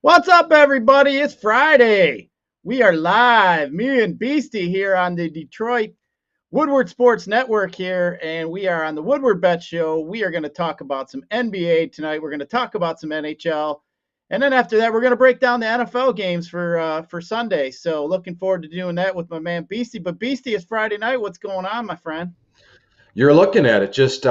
What's up, everybody? It's Friday. We are live, me and Beastie here on the Detroit Woodward Sports Network here, and we are on the Woodward Bet Show. We are going to talk about some NBA tonight. We're going to talk about some NHL, and then after that, we're going to break down the NFL games for Sunday. So looking forward to doing that with my man Beastie. But Beastie, it's Friday night. What's going on, my friend? You're looking at it. Just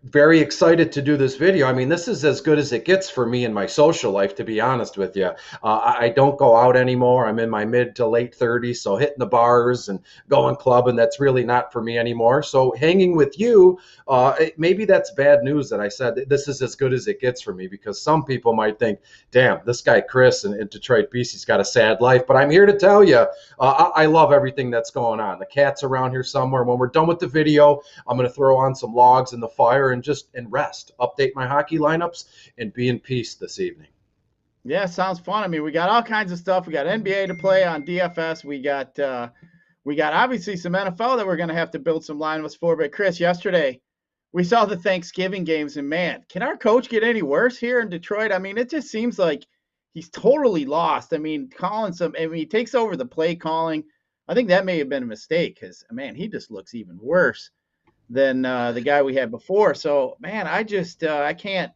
very excited to do this video. I mean, this is as good as it gets for me in my social life, to be honest with you. I don't go out anymore. I'm in my mid to late 30s, so hitting the bars and going clubbing, that's really not for me anymore. So hanging with you, maybe that's bad news that I said this is as good as it gets for me, because some people might think, damn, this guy Chris in Detroit Beastie's got a sad life. But I'm here to tell you, I love everything that's going on. The cat's around here somewhere. When we're done with the video, I'm going to throw on some logs in the fire and rest, update my hockey lineups, and be in peace this evening. Yeah, sounds fun. I mean, we got all kinds of stuff. We got NBA to play on DFS. We got obviously some NFL that we're going to have to build some lineups for. But Chris, yesterday we saw the Thanksgiving games, and man, can our coach get any worse here in Detroit? I mean, it just seems like he's totally lost. I mean, he takes over the play calling. I think that may have been a mistake because, man, he just looks even worse than the guy we had before. So, man, I just can't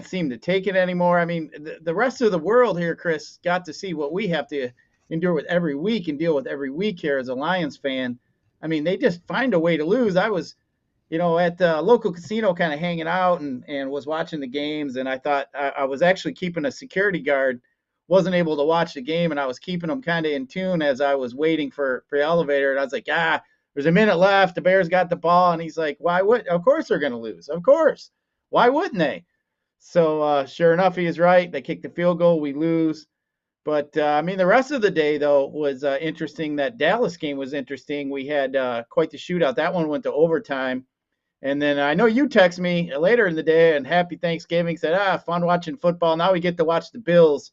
seem to take it anymore. I mean, the rest of the world here, Chris, got to see what we have to endure with every week and deal with every week here as a Lions fan. I mean, they just find a way to lose. I was, at the local casino kind of hanging out and was watching the games, and I thought I was actually keeping a security guard, wasn't able to watch the game, and I was keeping them kind of in tune as I was waiting for the elevator, and I was like, there's a minute left. The Bears got the ball. And he's like, of course they're going to lose. Of course. Why wouldn't they? So sure enough, he is right. They kick the field goal. We lose. But, I mean, the rest of the day, though, was interesting. That Dallas game was interesting. We had quite the shootout. That one went to overtime. And then I know you text me later in the day and happy Thanksgiving, said, fun watching football. Now we get to watch the Bills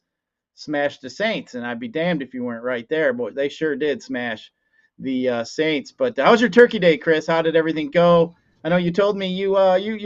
smash the Saints. And I'd be damned if you weren't right there. Boy, they sure did smash the Saints. But how was your turkey day, Chris? How did everything go? I know you told me you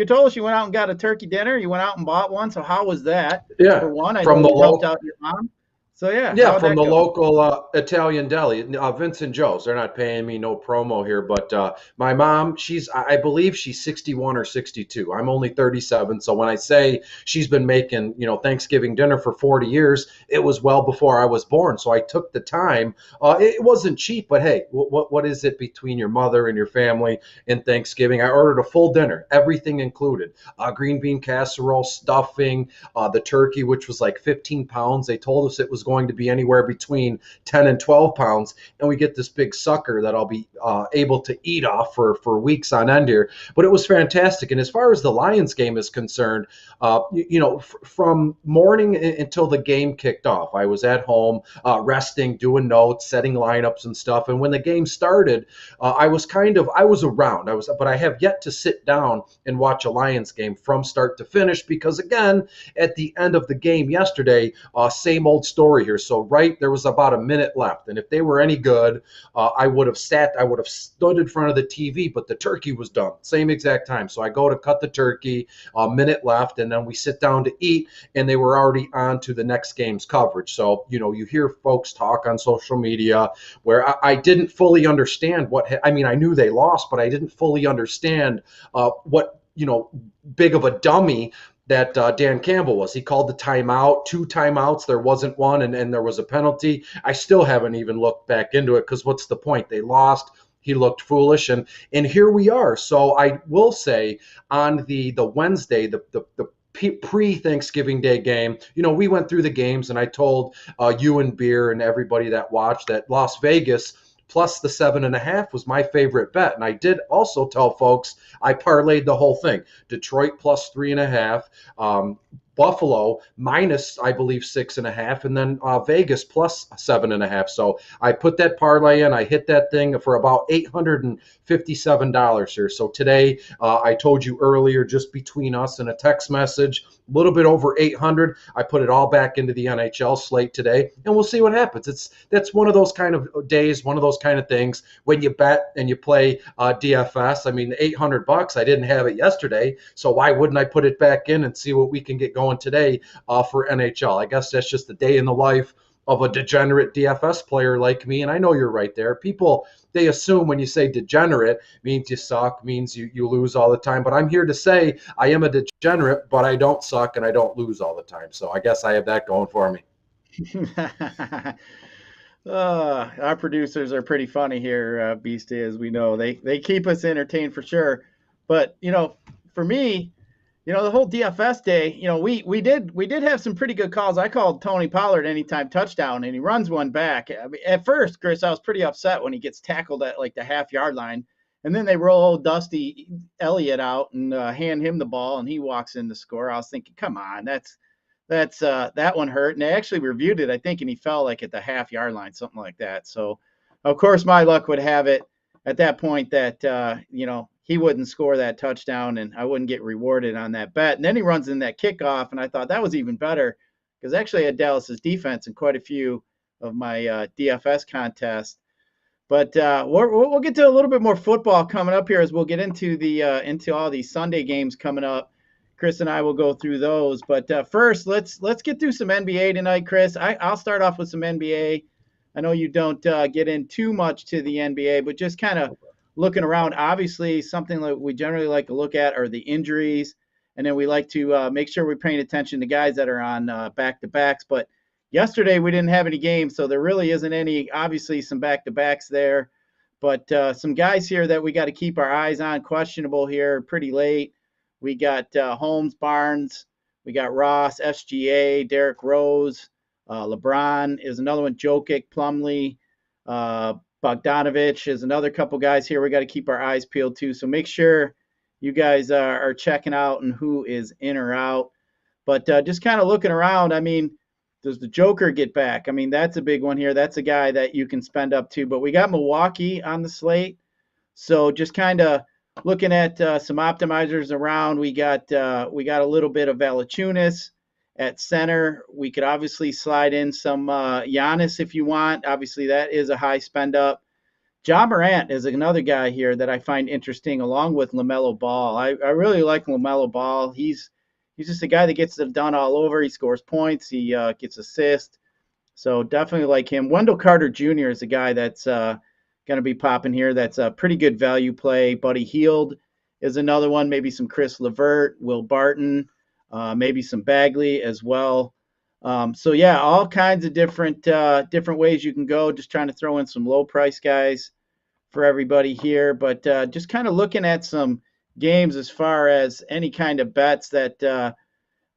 told us you went out and got a turkey dinner. You went out and bought one. So how was that? Yeah, for one, I from know the you helped local. out your mom. So Yeah, from the local Italian deli, Vince and Joe's. They're not paying me no promo here, but my mom, I believe she's 61 or 62. I'm only 37, so when I say she's been making, Thanksgiving dinner for 40 years, it was well before I was born. So I took the time. It wasn't cheap, but hey, what is it between your mother and your family in Thanksgiving? I ordered a full dinner, everything included: green bean casserole, stuffing, the turkey, which was like 15 pounds. They told us it was going to be anywhere between 10 and 12 pounds, and we get this big sucker that I'll be able to eat off for weeks on end here. But it was fantastic. And as far as the Lions game is concerned, from morning until the game kicked off, I was at home resting, doing notes, setting lineups and stuff. And when the game started, I was around. But I have yet to sit down and watch a Lions game from start to finish, because again, at the end of the game yesterday, same old story here. So there was about a minute left, and if they were any good, I would have stood in front of the TV, but the turkey was done same exact time. So I go to cut the turkey, a minute left, and then we sit down to eat, and they were already on to the next game's coverage. So you hear folks talk on social media where I didn't fully understand I knew they lost, but I didn't fully understand what big of a dummy that Dan Campbell was. He called the timeout, 2 timeouts. There wasn't one, and there was a penalty. I still haven't even looked back into it, because what's the point? They lost. He looked foolish, and here we are. So I will say, on the Wednesday, the pre-Thanksgiving Day game, we went through the games, and I told you and Beer and everybody that watched that Las Vegas plus the 7.5 was my favorite bet. And I did also tell folks I parlayed the whole thing. Detroit plus 3.5, Buffalo minus, I believe, 6.5, and then Vegas plus 7.5. So I put that parlay in. I hit that thing for about $857 here. So today, I told you earlier, just between us and a text message, a little bit over 800. I put it all back into the NHL slate today, and we'll see what happens. That's one of those kind of days, one of those kind of things when you bet and you play DFS. I mean, $800. I didn't have it yesterday, so why wouldn't I put it back in and see what we can get going going today for NHL. I guess that's just a day in the life of a degenerate DFS player like me. And I know you're right there. People, they assume when you say degenerate means you suck, means you lose all the time. But I'm here to say I am a degenerate, but I don't suck and I don't lose all the time. So I guess I have that going for me. Our producers are pretty funny here, Beastie, as we know. They keep us entertained for sure. But, for me, the whole DFS day, we did have some pretty good calls. I called Tony Pollard anytime touchdown, and he runs one back. I mean, at first, Chris, I was pretty upset when he gets tackled at like the half-yard line, and then they roll old Dusty Elliott out and hand him the ball, and he walks in to score. I was thinking, come on, that one hurt. And they actually reviewed it, I think, and he fell like at the half-yard line, something like that. So, of course, my luck would have it at that point that he wouldn't score that touchdown and I wouldn't get rewarded on that bet. And then he runs in that kickoff, and I thought that was even better because actually I had Dallas's defense in quite a few of my DFS contests. But we'll get to a little bit more football coming up here as we'll get into into all these Sunday games coming up. Chris and I will go through those. But first, let's get through some NBA tonight, Chris. I'll start off with some NBA. I know you don't get in too much to the NBA, but just kind of looking around. Obviously, something that we generally like to look at are the injuries, and then we like to make sure we're paying attention to guys that are on back-to-backs. But yesterday we didn't have any games, so there really isn't any, obviously, some back-to-backs there. But some guys here that we got to keep our eyes on, questionable here pretty late. We got Holmes, Barnes, we got Ross, SGA, Derrick Rose, LeBron is another one, Jokic, Plumlee, Bogdanovich is another couple guys here we got to keep our eyes peeled to. So make sure you guys are checking out and who is in or out. But just kind of looking around, I mean, does the Joker get back? I mean, that's a big one here. That's a guy that you can spend up to. But we got Milwaukee on the slate. So just kind of looking at some optimizers around. We got a little bit of Valanciunas at center. We could obviously slide in some Giannis if you want. Obviously, that is a high spend up. Ja Morant is another guy here that I find interesting, along with LaMelo Ball. I really like LaMelo Ball. He's just a guy that gets it done all over. He scores points. He gets assists. So definitely like him. Wendell Carter Jr. is a guy that's going to be popping here. That's a pretty good value play. Buddy Hield is another one. Maybe some Chris LeVert, Will Barton. Maybe some Bagley as well. So yeah, all kinds of different ways you can go. Just trying to throw in some low price guys for everybody here, but just kind of looking at some games as far as any kind of bets that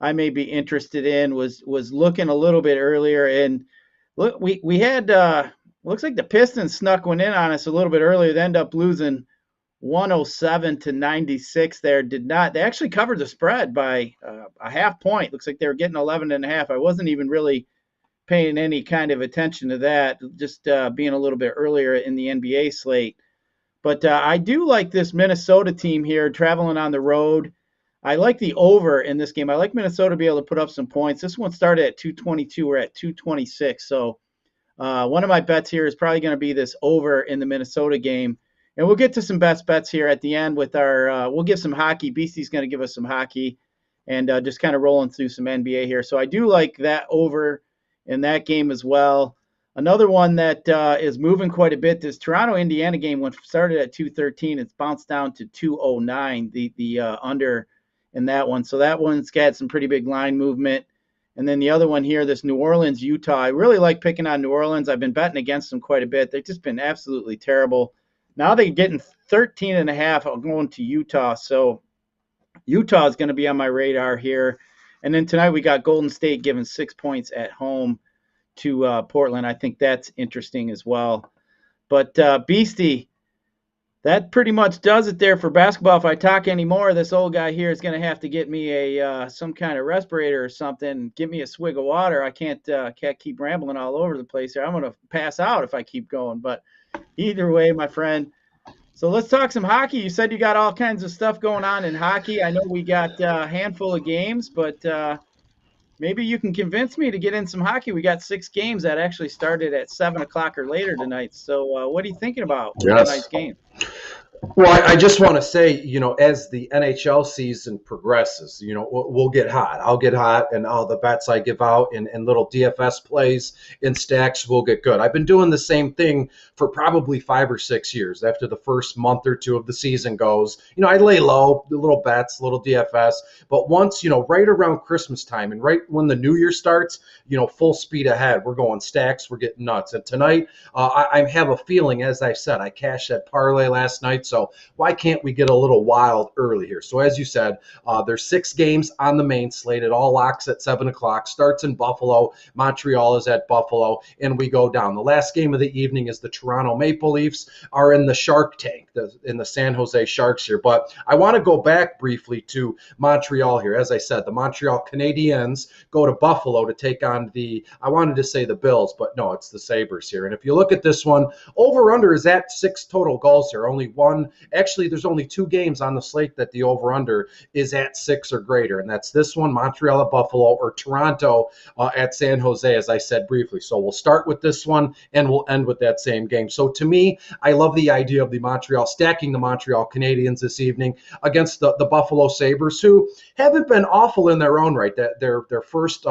I may be interested in. Was looking a little bit earlier, and look, we had looks like the Pistons snuck one in on us a little bit earlier. They end up losing 107-96 there. They actually covered the spread by a half point. Looks like they were getting 11.5. I wasn't even really paying any kind of attention to that, just being a little bit earlier in the NBA slate. But I do like this Minnesota team here traveling on the road. I like the over in this game. I like Minnesota to be able to put up some points. This one started at 222. We're at 226. So one of my bets here is probably going to be this over in the Minnesota game. And we'll get to some best bets here at the end with our we'll give some hockey. Beastie's going to give us some hockey and just kind of rolling through some NBA here. So I do like that over in that game as well. Another one that is moving quite a bit, this Toronto-Indiana game when started at 213. It's bounced down to 209, the under in that one. So that one's got some pretty big line movement. And then the other one here, this New Orleans-Utah. I really like picking on New Orleans. I've been betting against them quite a bit. They've just been absolutely terrible. Now they're getting 13.5. I'm going to Utah. So Utah is going to be on my radar here. And then tonight we got Golden State giving 6 points at home to Portland. I think that's interesting as well. But Beastie, that pretty much does it there for basketball. If I talk anymore, this old guy here is going to have to get me some kind of respirator or something. Get me a swig of water. I can't keep rambling all over the place here. I'm going to pass out if I keep going. But either way, my friend. So let's talk some hockey. You said you got all kinds of stuff going on in hockey. I know we got a handful of games, but maybe you can convince me to get in some hockey. We got 6 games that actually started at 7 o'clock or later tonight. So what are you thinking about tonight's game? Well, I just want to say, as the NHL season progresses, we'll get hot. I'll get hot, and all the bets I give out and little DFS plays and stacks will get good. I've been doing the same thing for probably 5 or 6 years. After the first month or two of the season goes, I lay low, little bets, little DFS. But once, right around Christmas time and right when the new year starts, full speed ahead. We're going stacks, we're getting nuts. And tonight, I have a feeling, as I said, I cashed that parlay last night. So why can't we get a little wild early here? So as you said, there's 6 games on the main slate. It all locks at 7 o'clock. Starts in Buffalo. Montreal is at Buffalo, and we go down. The last game of the evening is the Toronto Maple Leafs are in the Shark Tank, in the San Jose Sharks here. But I want to go back briefly to Montreal here. As I said, the Montreal Canadiens go to Buffalo to take on I wanted to say the Bills, but no, it's the Sabres here. And if you look at this one, over-under is at 6 total goals here. Only one. Actually, there's only 2 games on the slate that the over-under is at 6 or greater, and that's this one, Montreal at Buffalo, or Toronto at San Jose, as I said briefly. So we'll start with this one, and we'll end with that same game. So to me, I love the idea of stacking the Montreal Canadiens this evening against the Buffalo Sabres, who haven't been awful in their own right. Their first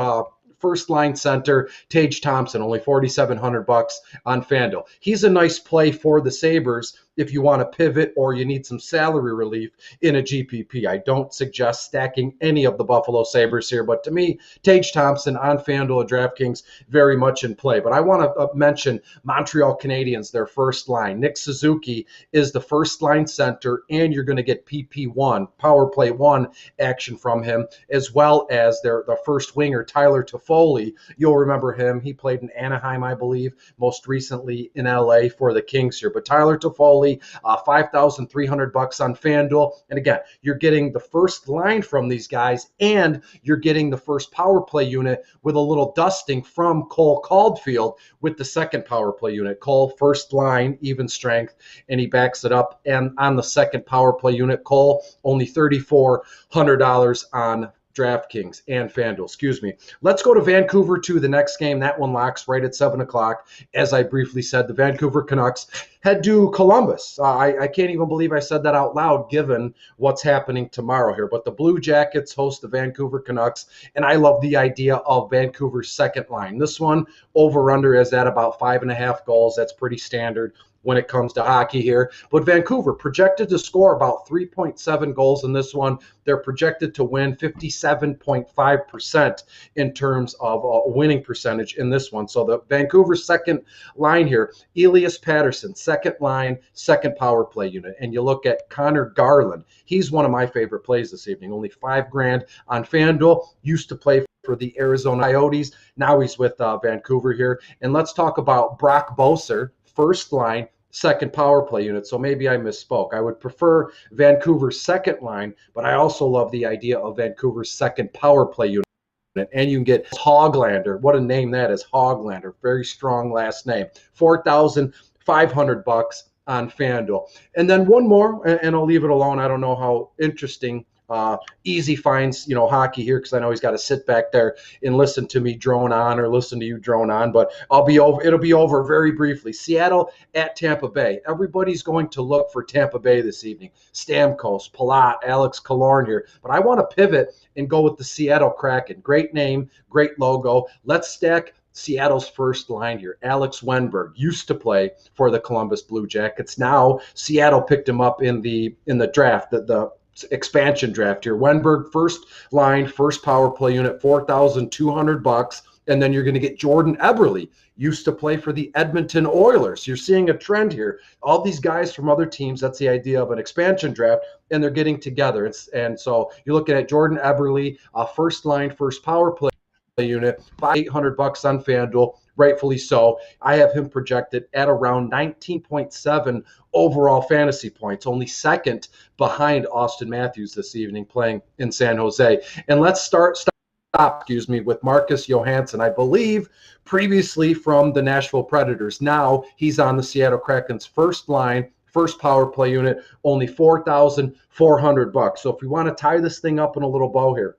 line center, Tage Thompson, only $4,700 on FanDuel. He's a nice play for the Sabres if you want to pivot or you need some salary relief in a GPP. I don't suggest stacking any of the Buffalo Sabres here, but to me, Tage Thompson on FanDuel at DraftKings, very much in play. But I want to mention Montreal Canadiens, their first line. Nick Suzuki is the first line center, and you're going to get PP1, power play 1 action from him, as well as the first winger, Tyler Toffoli. You'll remember him. He played in Anaheim, I believe, most recently in LA for the Kings here. But Tyler Toffoli, $5,300 on FanDuel. And again, you're getting the first line from these guys, and you're getting the first power play unit with a little dusting from Cole Caulfield with the second power play unit. Cole, first line, even strength, and he backs it up. And on the second power play unit, Cole, only $3,400 on DraftKings and FanDuel, excuse me. Let's go to Vancouver to the next game. That one locks right at 7 o'clock. As I briefly said, the Vancouver Canucks head to Columbus. I can't even believe I said that out loud given what's happening tomorrow here. But the Blue Jackets host the Vancouver Canucks, and I love the idea of Vancouver's second line. This one, over-under, is at about 5.5 goals. That's pretty standard when it comes to hockey here. But Vancouver projected to score about 3.7 goals in this one. They're projected to win 57.5% in terms of winning percentage in this one. So the Vancouver second line here, Elias Patterson, second line, second power play unit. And you look at Connor Garland. He's one of my favorite plays this evening. Only $5,000 on FanDuel. Used to play for the Arizona Coyotes. Now he's with Vancouver here. And let's talk about Brock Boeser, first line, second power play unit. So maybe I misspoke. I would prefer Vancouver's second line, but I also love the idea of Vancouver's second power play unit. And you can get Hoglander. What a name that is, Hoglander. Very strong last name. $4,500 on FanDuel. And then one more, and I'll leave it alone. I don't know how interesting Easy finds, hockey here, because I know he's got to sit back there and listen to me drone on, or listen to you drone on, but it'll be over very briefly. Seattle at Tampa Bay. Everybody's going to look for Tampa Bay this evening. Stamkos, Palat, Alex Killorn here, but I want to pivot and go with the Seattle Kraken. Great name, great logo. Let's stack Seattle's first line here. Alex Wenberg used to play for the Columbus Blue Jackets. Now Seattle picked him up in the draft, the expansion draft here. Wenberg, first line, first power play unit, $4,200. And then you're going to get Jordan Eberle, used to play for the Edmonton Oilers. You're seeing a trend here. All these guys from other teams, that's the idea of an expansion draft, and they're getting together. And so you're looking at Jordan Eberle, first line, first power play unit, $800 on FanDuel, rightfully so. I have him projected at around 19.7 overall fantasy points, only second behind Austin Matthews this evening playing in San Jose. And let's stop with Marcus Johansen. I believe previously from the Nashville Predators. Now he's on the Seattle Kraken's first line, first power play unit, only $4,400. So if we want to tie this thing up in a little bow here,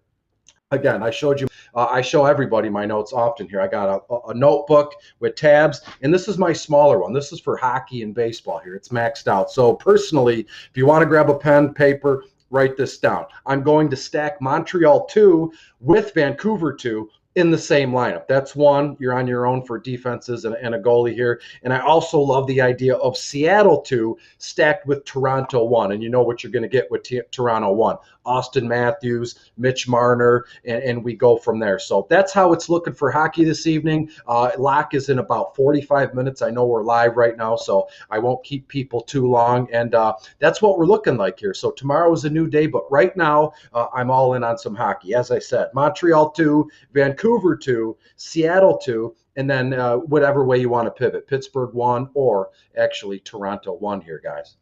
again, I showed you, I show everybody my notes often here. I got a notebook with tabs, and this is my smaller one. This is for hockey and baseball here. It's maxed out. So personally, if you want to grab a pen, paper, write this down. I'm going to stack Montreal 2 with Vancouver 2 in the same lineup. That's one. You're on your own for defenses and a goalie here. And I also love the idea of Seattle 2 stacked with Toronto 1. And you know what you're going to get with Toronto 1. Austin Matthews, Mitch Marner, and we go from there. So that's how it's looking for hockey this evening. Lock is in about 45 minutes. I know we're live right now, so I won't keep people too long. And that's what we're looking like here. So tomorrow is a new day, but right now I'm all in on some hockey. As I said, Montreal 2, Vancouver 2, Seattle 2, and then whatever way you want to pivot, Pittsburgh 1 or actually Toronto 1 here, guys.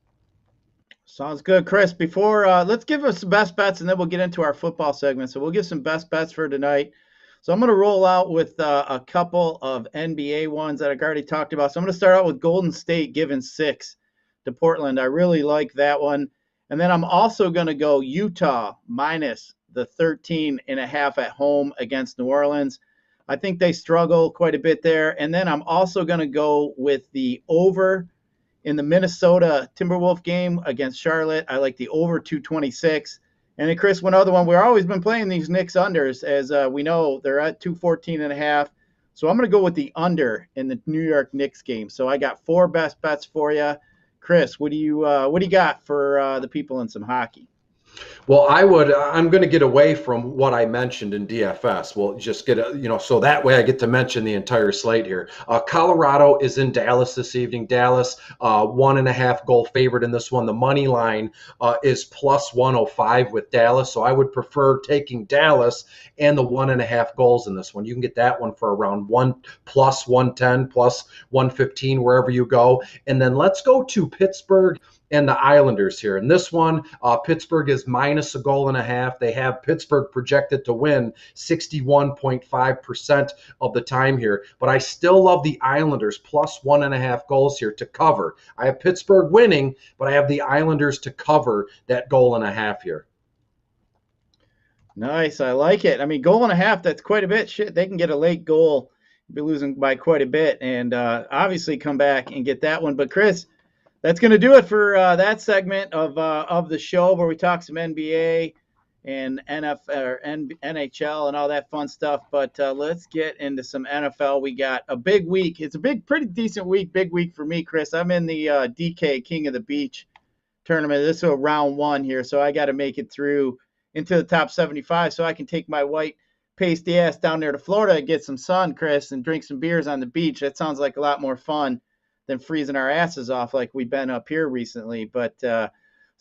Sounds good, Chris. Before let's give us some best bets, and then we'll get into our football segment. So we'll give some best bets for tonight. So I'm going to roll out with a couple of NBA ones that I've already talked about. So I'm going to start out with Golden State giving 6 to Portland. I really like that one. And then I'm also going to go Utah minus the 13.5 at home against New Orleans. I think they struggle quite a bit there. And then I'm also going to go with the over in the Minnesota Timberwolf game against Charlotte. I like the over 226. And then, Chris, one other one. We've always been playing these Knicks unders. As we know, they're at 214.5. So I'm going to go with the under in the New York Knicks game. So I got 4 best bets for you. Chris, what do you got for the people in some hockey? Well, I'm going to get away from what I mentioned in DFS. We'll just get so that way I get to mention the entire slate here. Colorado is in Dallas this evening. Dallas, 1.5 goal favorite in this one. The money line is plus 105 with Dallas. So I would prefer taking Dallas and the 1.5 goals in this one. You can get that one for around plus 110, plus 115, wherever you go. And then let's go to Pittsburgh and the Islanders here. In this one, Pittsburgh is minus 1.5 goals. They have Pittsburgh projected to win 61.5% of the time here. But I still love the Islanders plus 1.5 goals here to cover. I have Pittsburgh winning, but I have the Islanders to cover that 1.5 goals here. Nice. I like it. I mean, 1.5 goals, that's quite a bit. Shit, they can get a late goal, be losing by quite a bit, and obviously come back and get that one. But, Chris, that's going to do it for that segment of the show where we talk some NBA and NHL and all that fun stuff. But let's get into some NFL. We got a big week. It's a pretty decent week, big week for me, Chris. I'm in the DK King of the Beach tournament. This is round 1 here, so I got to make it through into the top 75 so I can take my white pasty ass down there to Florida and get some sun, Chris, and drink some beers on the beach. That sounds like a lot more fun than freezing our asses off like we've been up here recently. But so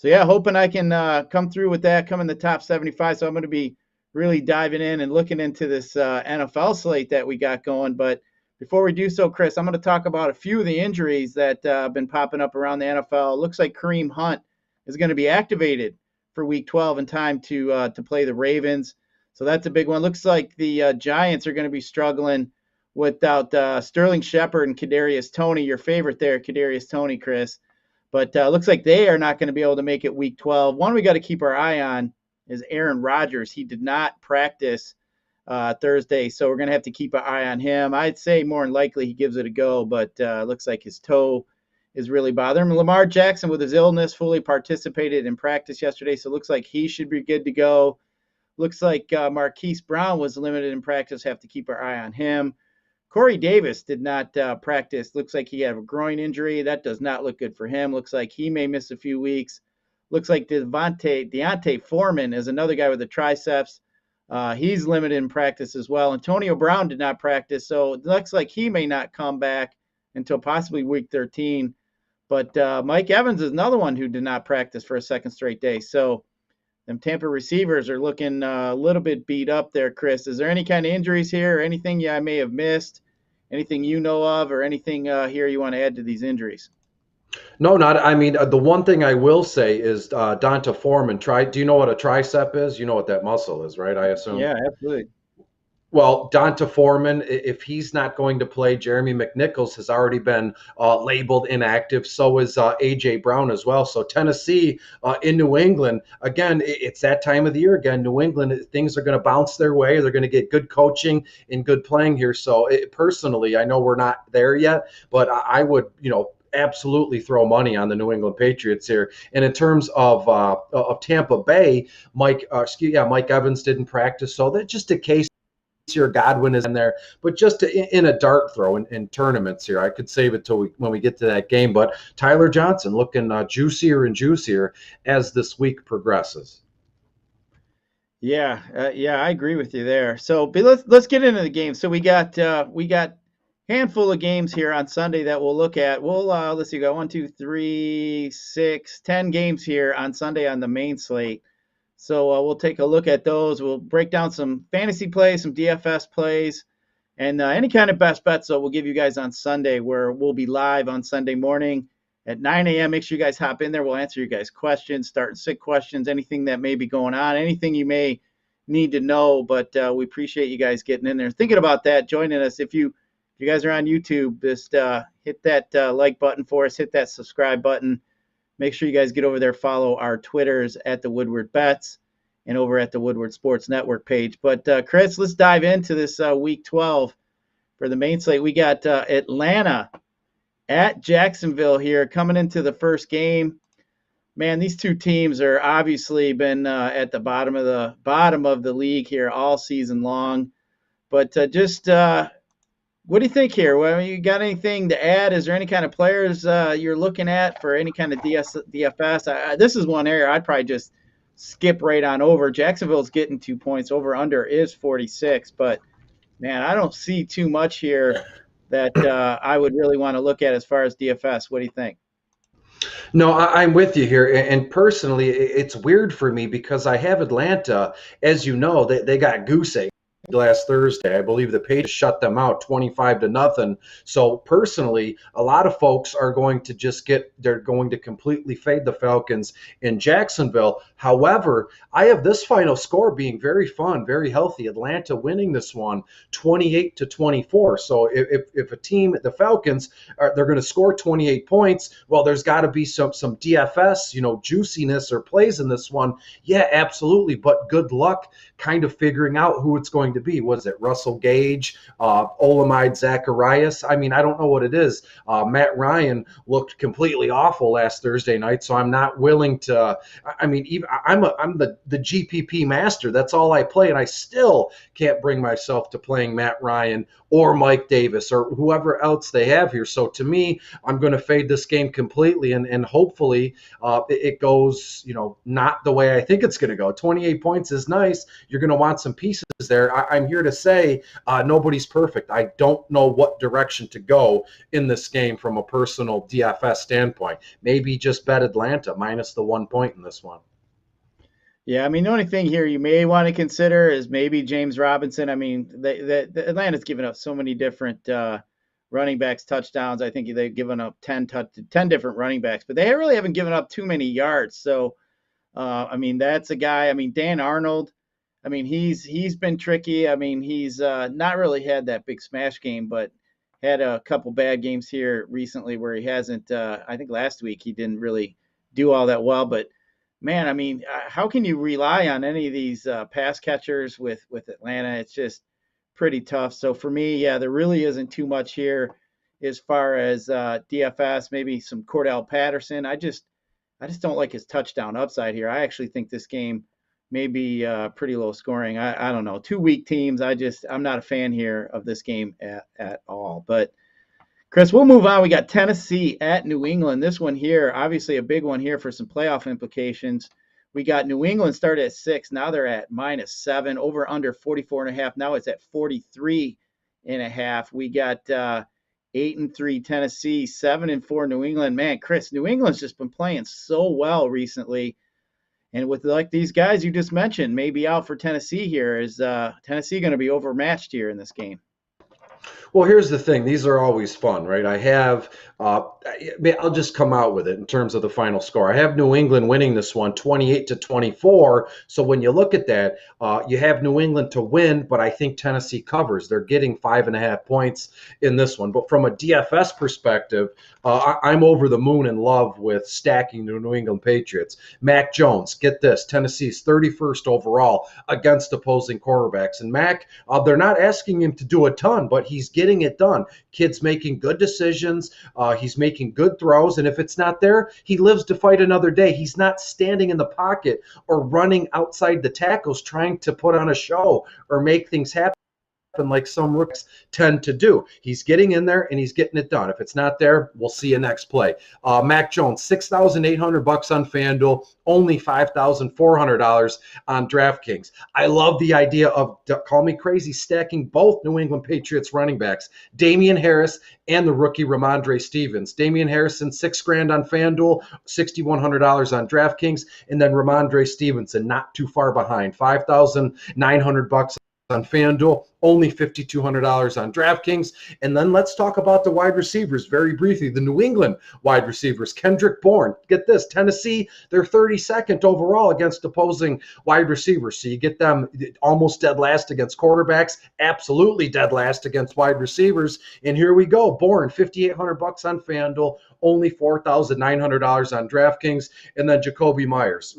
yeah, hoping I can come through with that, come in the top 75. So I'm going to be really diving in and looking into this NFL slate that we got going. But before we do so, Chris, I'm going to talk about a few of the injuries that have been popping up around the NFL. It looks like Kareem Hunt is going to be activated for Week 12 in time to play the Ravens. So that's a big one. Looks like the Giants are going to be struggling without Sterling Shepard and Kadarius Toney, your favorite there, Kadarius Toney, Chris. But looks like they are not going to be able to make it Week 12. One we got to keep our eye on is Aaron Rodgers. He did not practice Thursday, so we're going to have to keep an eye on him. I'd say more than likely he gives it a go, but looks like his toe is really bothering him. Lamar Jackson, with his illness, fully participated in practice yesterday, so it looks like he should be good to go. Looks like Marquise Brown was limited in practice. Have to keep our eye on him. Corey Davis did not practice. Looks like he had a groin injury. That does not look good for him. Looks like he may miss a few weeks. Looks like Deontay Foreman is another guy with the triceps. He's limited in practice as well. Antonio Brown did not practice, so it looks like he may not come back until possibly Week 13. But Mike Evans is another one who did not practice for a second straight day. So them Tampa receivers are looking a little bit beat up there, Chris. Is there any kind of injuries here or anything I may have missed? Anything you know of or anything here you want to add to these injuries? No, not. I mean, the one thing I will say is Donta Foreman. Do you know what a tricep is? You know what that muscle is, right? I assume. Yeah, absolutely. Well, Donta Foreman, if he's not going to play, Jeremy McNichols has already been labeled inactive. So is A.J. Brown as well. So Tennessee in New England, again, it's that time of the year again. New England, things are going to bounce their way. They're going to get good coaching and good playing here. So personally, I know we're not there yet, but I would, absolutely throw money on the New England Patriots here. And in terms of Tampa Bay, Mike Evans didn't practice, so that's just a case here. Godwin is in there, but just in a dart throw in tournaments here. I could save it till when we get to that game. But Tyler Johnson looking juicier and juicier as this week progresses. Yeah, I agree with you there. So, but let's get into the game. So we got handful of games here on Sunday that we'll look at. We'll let's see, we got 1, 2, 3, 6, 10 games here on Sunday on the main slate. So we'll take a look at those. We'll break down some fantasy plays, some DFS plays, and any kind of best bets. So we'll give you guys on Sunday, where we'll be live on Sunday morning at 9 a.m. Make sure you guys hop in there. We'll answer you guys' questions, start and sit questions, anything that may be going on, anything you may need to know. But we appreciate you guys getting in there, thinking about that, joining us. If you guys are on YouTube, just hit that like button for us, hit that subscribe button. Make sure you guys get over there, follow our Twitters at the Woodward Bets and over at the Woodward Sports Network page. But Chris, let's dive into this Week 12 for the main slate. We got Atlanta at Jacksonville here coming into the first game. Man, these two teams are obviously been at the bottom of the league here all season long. But what do you think here? Well, you got anything to add? Is there any kind of players you're looking at for any kind of DFS? This is one area I'd probably just skip right on over. Jacksonville's getting 2 points. Over under is 46. But, man, I don't see too much here that I would really want to look at as far as DFS. What do you think? No, I'm with you here. And personally, it's weird for me because I have Atlanta. As you know, they got goose egg last Thursday. I believe the Patriots shut them out 25-0. So personally, a lot of folks are going to they're going to completely fade the Falcons in Jacksonville. However, I have this final score being very fun, very healthy. Atlanta winning this one 28-24. So if a team, the Falcons, they're going to score 28 points, well, there's got to be some DFS, juiciness or plays in this one. Yeah, absolutely. But good luck kind of figuring out who it's going to be. Was it Russell Gage, Olamide Zacharias? I mean, I don't know what it is. Matt Ryan looked completely awful last Thursday night, so I'm not willing to. I mean, I'm the GPP master. That's all I play, and I still can't bring myself to playing Matt Ryan or Mike Davis or whoever else they have here. So to me, I'm going to fade this game completely, and hopefully it goes, not the way I think it's going to go. 28 points is nice. You're going to want some pieces there. I'm here to say nobody's perfect. I don't know what direction to go in this game from a personal DFS standpoint. Maybe just bet Atlanta minus the 1 point in this one. Yeah, I mean, the only thing here you may want to consider is maybe James Robinson. I mean, the Atlanta's given up so many different running backs touchdowns. I think they've given up 10 different running backs, but they really haven't given up too many yards. So, I mean, that's a guy. I mean, Dan Arnold. I mean, he's been tricky. I mean, he's not really had that big smash game, but had a couple bad games here recently where he hasn't. I think last week he didn't really do all that well. But man, I mean, how can you rely on any of these pass catchers with Atlanta? It's just pretty tough. So for me, yeah, there really isn't too much here as far as DFS. Maybe some Cordell Patterson. I just don't like his touchdown upside here. I actually think this game may be pretty low scoring. I don't know. Two weak teams. I'm not a fan here of this game at all. But Chris, we'll move on. We got Tennessee at New England. This one here, obviously a big one here for some playoff implications. We got New England started at 6. Now they're at -7. Over under 44.5. Now it's at 43.5. We got 8-3 Tennessee, 7-4 New England. Man, Chris, New England's just been playing so well recently. And with like these guys you just mentioned, maybe out for Tennessee here. Is Tennessee going to be overmatched here in this game? Well, here's the thing. These are always fun, right? I'll just come out with it in terms of the final score. I have New England winning this one 28-24. So when you look at that, you have New England to win, but I think Tennessee covers. They're getting 5.5 points in this one. But from a DFS perspective, I'm over the moon in love with stacking the New England Patriots. Mac Jones, get this, Tennessee's 31st overall against opposing quarterbacks. And Mac, they're not asking him to do a ton, but he's getting it done. Kid's making good decisions. He's making good throws. And if it's not there, he lives to fight another day. He's not standing in the pocket or running outside the tackles trying to put on a show or make things happen like some rookies tend to do. He's getting in there and he's getting it done. If it's not there, we'll see you next play. Mac Jones, $6,800 on FanDuel, only $5,400 on DraftKings. I love the idea of, call me crazy, stacking both New England Patriots running backs, Damian Harris and the rookie Ramondre Stevens. Damian Harrison, $6,000 on FanDuel, $6,100 on DraftKings, and then Ramondre Stevenson, not too far behind, $5,900 on FanDuel, only $5,200 on DraftKings. And then let's talk about the wide receivers very briefly. The New England wide receivers, Kendrick Bourne. Get this, Tennessee, they're 32nd overall against opposing wide receivers. So you get them almost dead last against quarterbacks, absolutely dead last against wide receivers. And here we go, Bourne, $5,800 on FanDuel, only $4,900 on DraftKings. And then Jacoby Myers,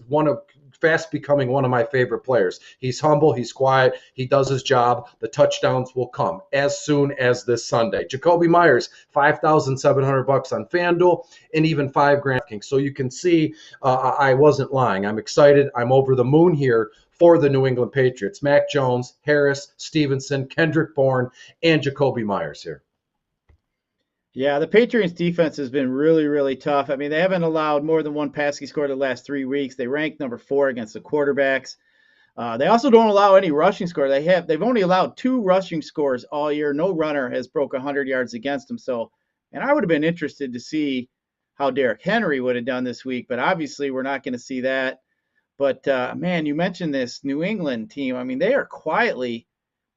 fast becoming one of my favorite players. He's humble, he's quiet, he does his job. The touchdowns will come as soon as this Sunday. Jacoby Myers, $5,700 on FanDuel, and even $5,000 DraftKings. So you can see I wasn't lying. I'm excited. I'm over the moon here for the New England Patriots. Mac Jones, Harris, Stevenson, Kendrick Bourne, and Jacoby Myers here. Yeah, the Patriots defense has been really, really tough. I mean, they haven't allowed more than one passing score the last 3 weeks. They rank number 4 against the quarterbacks. They also don't allow any rushing score. They've only allowed 2 rushing scores all year. No runner has broke 100 yards against them. So, and I would have been interested to see how Derrick Henry would have done this week, but obviously we're not going to see that. But man, you mentioned this New England team. I mean, they are quietly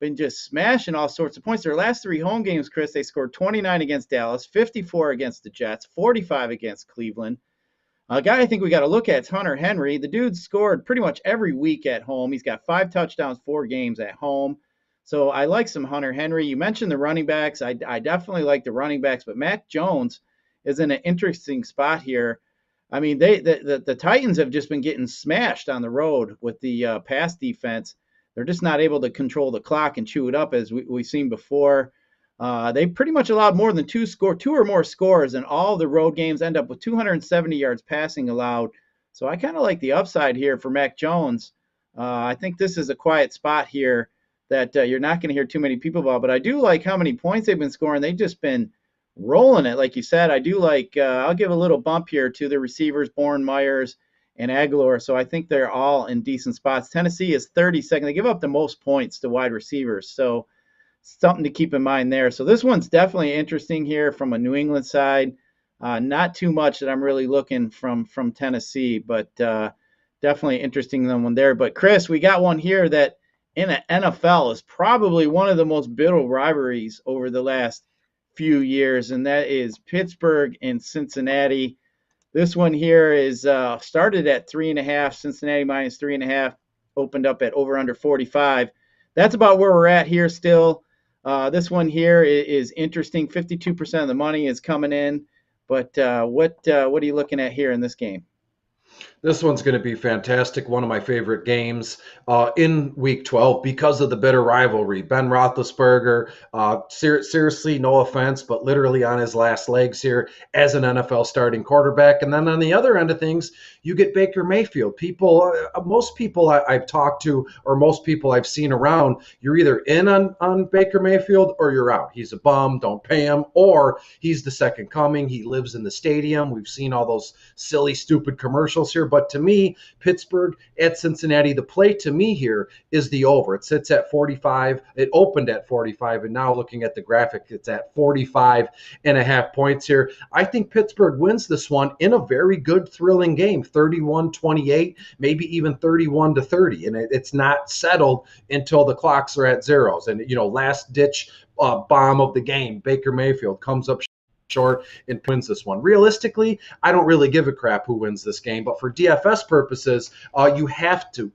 been just smashing all sorts of points. Their last 3 home games, Chris, they scored 29 against Dallas, 54 against the Jets, 45 against Cleveland. A guy I think we got to look at is Hunter Henry. The dude scored pretty much every week at home. He's got 5 touchdowns, 4 games at home. So I like some Hunter Henry. You mentioned the running backs. I definitely like the running backs, but Mac Jones is in an interesting spot here. I mean, the Titans have just been getting smashed on the road with the pass defense. They're just not able to control the clock and chew it up as we've seen before. They pretty much allowed more than 2 or more scores in all the road games, end up with 270 yards passing allowed. So I kind of like the upside here for Mac Jones. I think this is a quiet spot here that you're not going to hear too many people about, but I do like how many points they've been scoring. They've just been rolling it, like you said. I do like, I'll give a little bump here to the receivers, Bourne, Myers, and Aguilar. So I think they're all in decent spots. Tennessee is 32nd. They give up the most points to wide receivers. So something to keep in mind there. So this one's definitely interesting here from a New England side. Not too much that I'm really looking from Tennessee, but definitely interesting one there. But Chris, we got one here that in the NFL is probably one of the most bitter rivalries over the last few years, and that is Pittsburgh and Cincinnati. This one here is started at 3.5, Cincinnati minus 3.5, opened up at over under 45. That's about where we're at here still. This one here is interesting. 52% of the money is coming in, but what are you looking at here in this game? This one's going to be fantastic. One of my favorite games in Week 12 because of the bitter rivalry. Ben Roethlisberger, seriously, no offense, but literally on his last legs here as an NFL starting quarterback. And then on the other end of things, you get Baker Mayfield. Most people I've talked to or most people I've seen around, you're either in on Baker Mayfield or you're out. He's a bum, don't pay him, or he's the second coming. He lives in the stadium. We've seen all those silly, stupid commercials here. But to me, Pittsburgh at Cincinnati, the play to me here is the over. It sits at 45. It opened at 45, and now looking at the graphic, it's at 45.5 points here. I think Pittsburgh wins this one in a very good, thrilling game, 31-28, maybe even 31-30, and it's not settled until the clocks are at zeros. And last ditch bomb of the game, Baker Mayfield comes up short and wins this one. Realistically, I don't really give a crap who wins this game, but for DFS purposes, you have to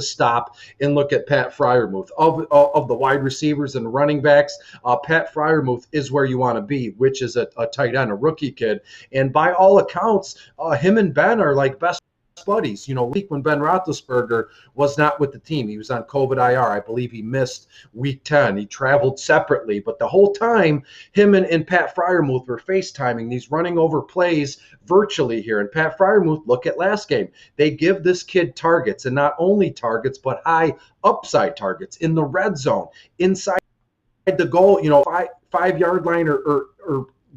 stop and look at Pat Freiermuth. Of the wide receivers and running backs, Pat Freiermuth is where you want to be, which is a tight end, a rookie kid. And by all accounts, him and Ben are like best buddies. Week when Ben Roethlisberger was not with the team, he was on COVID IR. I believe he missed week 10. He traveled separately, but the whole time, him and Pat Freiermuth were FaceTiming these running over plays virtually here. And Pat Freiermuth, look at last game. They give this kid targets, and not only targets, but high upside targets in the red zone, inside the goal, 5-yard line or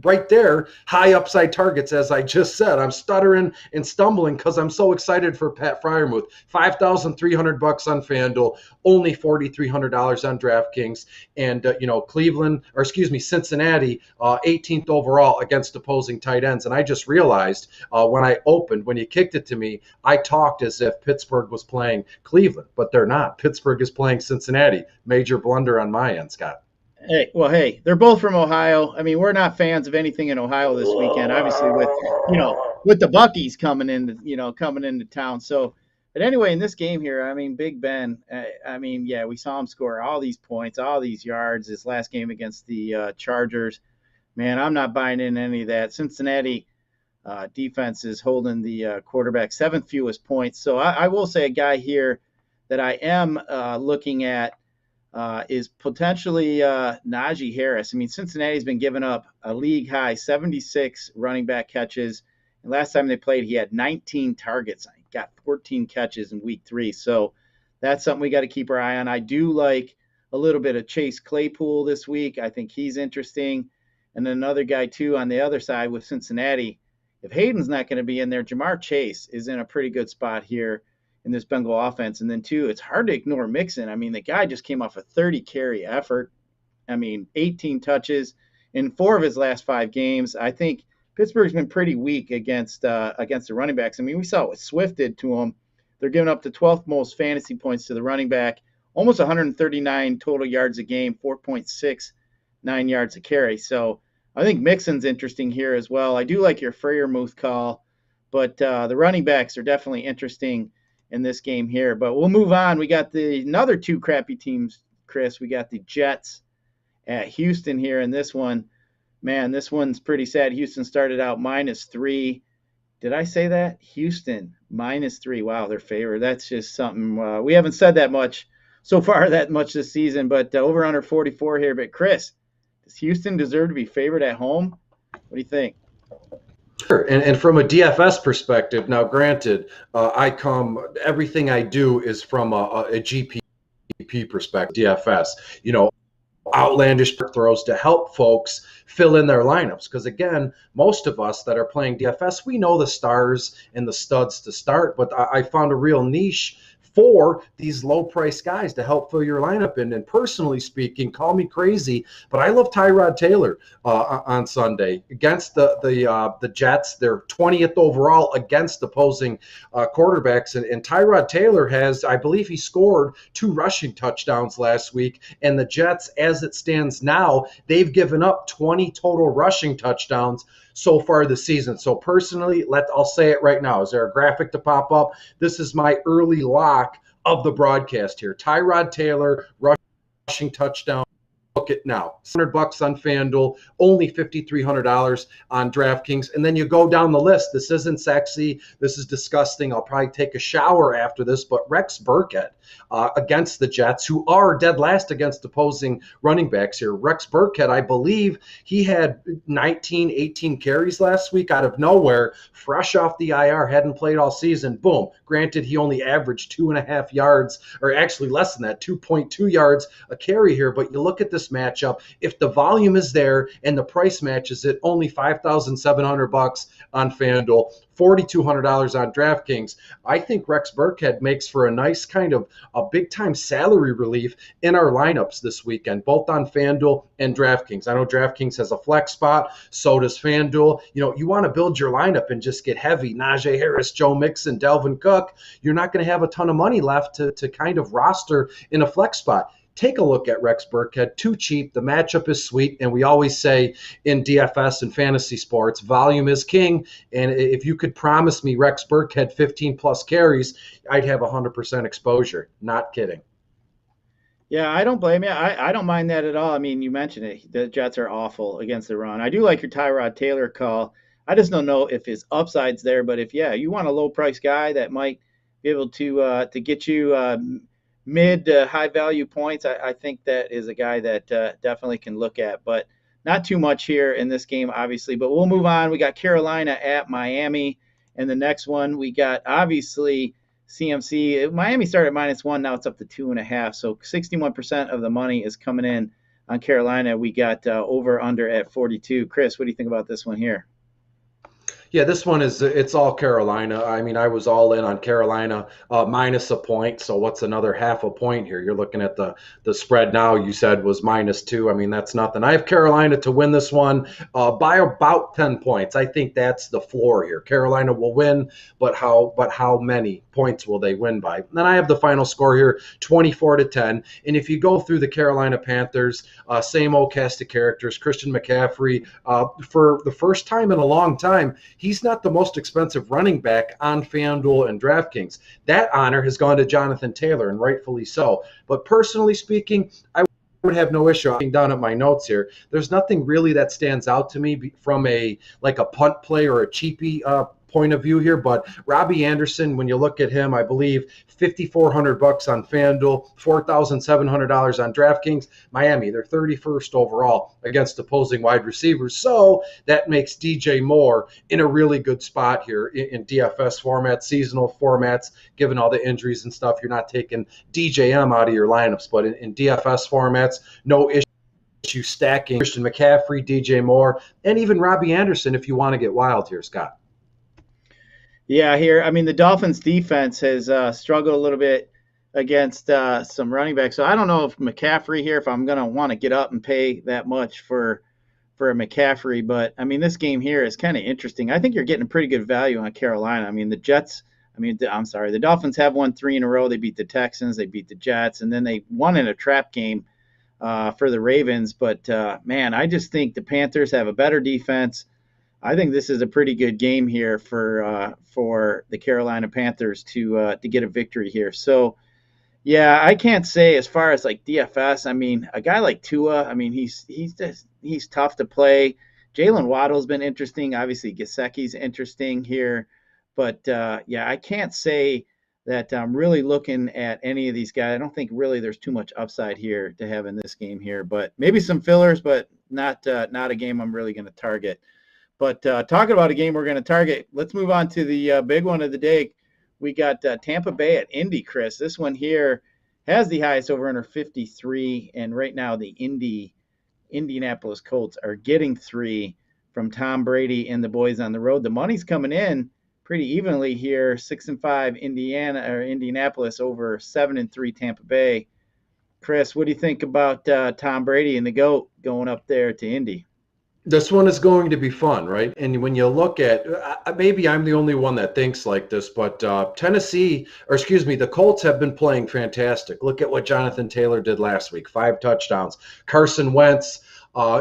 right there, high upside targets, as I just said. I'm stuttering and stumbling because I'm so excited for Pat Freiermuth. $5,300 on FanDuel, only $4,300 on DraftKings, and Cincinnati, 18th overall against opposing tight ends. And I just realized when you kicked it to me, I talked as if Pittsburgh was playing Cleveland, but they're not. Pittsburgh is playing Cincinnati. Major blunder on my end, Scott. Hey, they're both from Ohio. I mean, we're not fans of anything in Ohio this weekend, obviously with the Buckies coming into town. So, but anyway, in this game here, I mean, Big Ben, we saw him score all these points, all these yards this last game against the Chargers. Man, I'm not buying in any of that. Cincinnati defense is holding the quarterback 7th fewest points. So I will say a guy here that I am looking at is potentially Najee Harris. I mean, Cincinnati's been giving up a league high 76 running back catches. And last time they played, he had 19 targets. He got 14 catches in week 3. So that's something we got to keep our eye on. I do like a little bit of Chase Claypool this week. I think he's interesting. And then another guy, too, on the other side with Cincinnati. If Hayden's not going to be in there, Jamar Chase is in a pretty good spot here in this Bengal offense. And then, too, it's hard to ignore Mixon. I mean, the guy just came off a 30-carry effort. 18 touches in 4 of his last 5 games. I think Pittsburgh's been pretty weak against the running backs. I mean, we saw what Swift did to them. They're giving up the 12th most fantasy points to the running back, almost 139 total yards a game, 4.69 yards a carry. So I think Mixon's interesting here as well. I do like your Freiermuth call, but the running backs are definitely interesting in this game here. But we'll move on. We got another 2 crappy teams, Chris. We got the Jets at Houston here in this one. Man, this one's pretty sad. Houston started out -3. Did I say that? Houston -3. Wow, they're favored. That's just something we haven't said that much this season, but over under 44 here. But Chris, does Houston deserve to be favored at home? What do you think? Sure. And from a DFS perspective, now granted, everything I do is from a GPP perspective, DFS, outlandish throws to help folks fill in their lineups. Because again, most of us that are playing DFS, we know the stars and the studs to start, but I found a real niche for these low-price guys to help fill your lineup. And personally speaking, call me crazy, but I love Tyrod Taylor on Sunday against the Jets. They're 20th overall against opposing quarterbacks. And Tyrod Taylor has, I believe he scored 2 rushing touchdowns last week. And the Jets, as it stands now, they've given up 20 total rushing touchdowns so far this season. So personally, I'll say it right now. Is there a graphic to pop up? This is my early lock of the broadcast here. Tyrod Taylor, rushing touchdown. Book it now. $100 on FanDuel, only $5,300 on DraftKings. And then you go down the list. This isn't sexy. This is disgusting. I'll probably take a shower after this. But Rex Burkhead against the Jets, who are dead last against opposing running backs here. Rex Burkhead, I believe he had 19, 18 carries last week out of nowhere, fresh off the IR, hadn't played all season. Boom. Granted, he only averaged 2.5 yards, or actually less than that, 2.2 yards a carry here. But you look at this matchup. If the volume is there and the price matches it, only $5,700 on FanDuel, $4,200 on DraftKings. I think Rex Burkhead makes for a nice kind of a big-time salary relief in our lineups this weekend, both on FanDuel and DraftKings. I know DraftKings has a flex spot, so does FanDuel. You want to build your lineup and just get heavy. Najee Harris, Joe Mixon, Dalvin Cook. You're not going to have a ton of money left to kind of roster in a flex spot. Take a look at Rex Burkhead. Too cheap. The matchup is sweet. And we always say in DFS and fantasy sports, volume is king. And if you could promise me Rex Burkhead 15 plus carries, I'd have 100% exposure. Not kidding. Yeah, I don't blame you. I don't mind that at all. I mean, you mentioned it. The Jets are awful against the run. I do like your Tyrod Taylor call. I just don't know if his upside's there. But if, you want a low-price guy that might be able to get you mid to high value points, I think that is a guy that definitely can look at, but not too much here in this game, obviously. But we'll move on. We got Carolina at Miami, and the next one we got obviously CMC. Miami started at -1, now it's up to 2.5. So 61% of the money is coming in on Carolina. We got over under at 42. Chris, what do you think about this one here? Yeah, this one it's all Carolina. I mean, I was all in on Carolina minus a point. So what's another half a point here? You're looking at the spread now. You said was -2. I mean, that's nothing. I have Carolina to win this one by about 10 points. I think that's the floor here. Carolina will win, but how many points will they win by? And then I have the final score here, 24-10. And if you go through the Carolina Panthers, same old cast of characters. Christian McCaffrey, for the first time in a long time, he's not the most expensive running back on FanDuel and DraftKings. That honor has gone to Jonathan Taylor, and rightfully so. But personally speaking, I would have no issue looking down at my notes here. There's nothing really that stands out to me from a punt play or a cheapie point of view here, but Robbie Anderson, when you look at him, I believe $5,400 on FanDuel, $4,700 on DraftKings. Miami, they're 31st overall against opposing wide receivers, so that makes DJ Moore in a really good spot here in DFS formats, seasonal formats, given all the injuries and stuff. You're not taking DJM out of your lineups, but in DFS formats, no issue stacking Christian McCaffrey, DJ Moore, and even Robbie Anderson if you want to get wild here, Scott. Yeah, here, I mean, the Dolphins defense has struggled a little bit against some running backs. So I don't know if McCaffrey here, if I'm going to want to get up and pay that much for a McCaffrey. But, I mean, this game here is kind of interesting. I think you're getting a pretty good value on Carolina. I mean, the Dolphins have won 3 in a row. They beat the Texans, they beat the Jets, and then they won in a trap game for the Ravens. But, man, I just think the Panthers have a better defense. I think this is a pretty good game here for the Carolina Panthers to get a victory here. So, yeah, I can't say as far as like DFS. I mean, a guy like Tua, I mean, he's tough to play. Jalen Waddle's been interesting. Obviously, Gesicki's interesting here, but yeah, I can't say that I'm really looking at any of these guys. I don't think really there's too much upside here to have in this game here, but maybe some fillers, but not a game I'm really going to target. But talking about a game we're going to target, let's move on to the big one of the day. We got Tampa Bay at Indy, Chris. This one here has the highest over-under 53, and right now the Indianapolis Colts are getting 3 from Tom Brady and the boys on the road. The money's coming in pretty evenly here, 6-5 Indianapolis over 7-3 Tampa Bay. Chris, what do you think about Tom Brady and the GOAT going up there to Indy? This one is going to be fun, right? And when you look at, maybe I'm the only one that thinks like this, but the Colts have been playing fantastic. Look at what Jonathan Taylor did last week, 5 touchdowns. Carson Wentz,